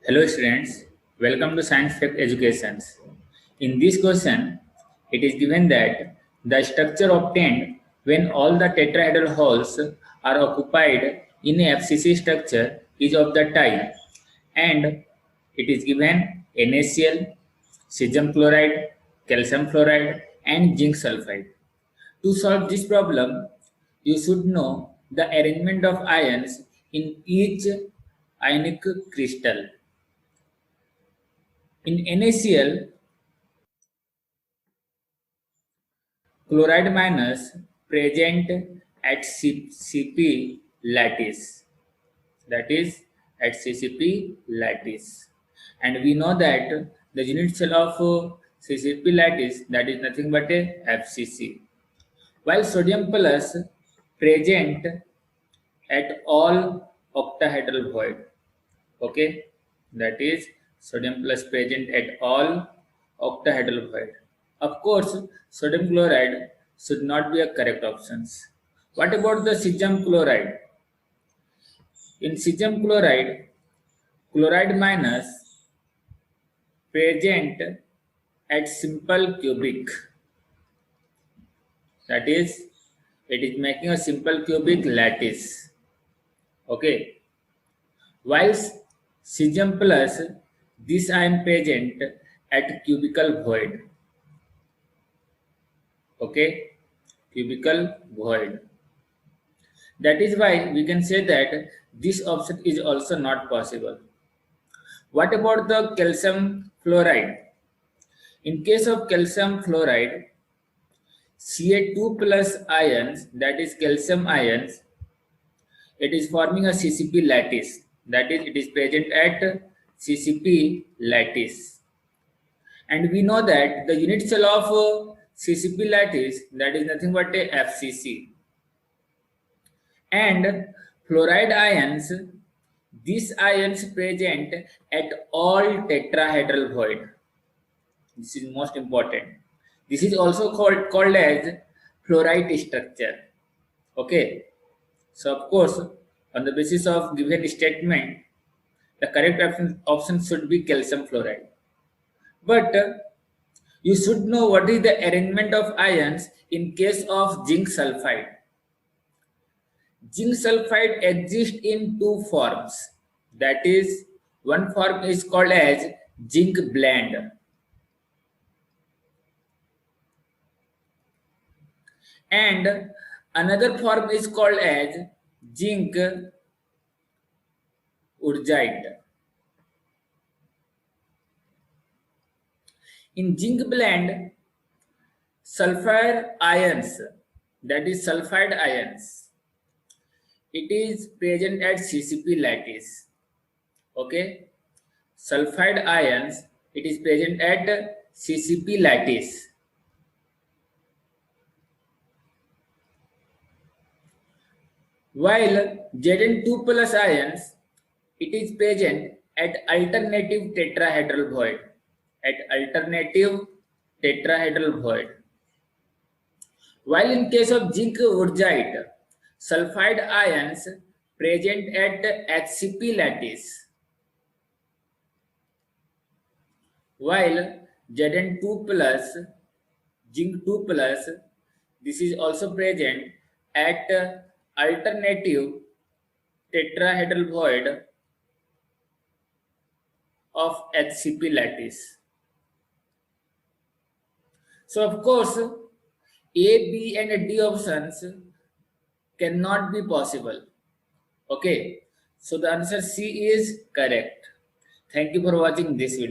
Hello students, welcome to Science Fact Educations. In this question, it is given that the structure obtained when all the tetrahedral halls are occupied in a FCC structure is of the type, and it is given NaCl, cesium chloride, calcium fluoride and zinc sulfide. To solve this problem, you should know the arrangement of ions in each ionic crystal. In NaCl, chloride minus present at CCP lattice, that is at CCP lattice, and we know that the unit cell of CCP lattice, that is nothing but a FCC, while sodium plus present at all octahedral void. Okay, that is sodium plus present at all octahedral void. Of course, sodium chloride should not be a correct option. What about the cesium chloride? In cesium chloride, chloride minus present at simple cubic. That is, it is making a simple cubic lattice. Okay. While cesium plus, this ion present at cubical void. Okay, cubical void. That is why we can say that this option is also not possible. What about the calcium fluoride? In case of calcium fluoride, Ca2 plus ions, that is calcium ions, it is forming a CCP lattice. That is, it is present at CCP lattice. And we know that the unit cell of CCP lattice, that is nothing but a FCC. And fluoride ions, these ions present at all tetrahedral void. This is most important. This is also called as fluorite structure. Okay. So of course, on the basis of given statement, the correct option should be calcium fluoride. But you should know what is the arrangement of ions in case of zinc sulfide. Zinc sulfide exists in two forms. That is, one form is called as zinc blend. And another form is called as zinc urgite. In zinc blend, sulfur ions, that is sulfide ions, it is present at CCP lattice. Okay, sulfide ions, it is present at CCP lattice. While Zn2 plus ions, it is present at alternative tetrahedral void. At alternative tetrahedral void. While in case of zinc urgite, sulfide ions present at HCP lattice. While Zn2 plus, zinc 2 plus, this is also present at alternative tetrahedral void of HCP lattice. So of course, A, B and D options cannot be possible. Okay, so the answer C is correct. Thank you for watching this video.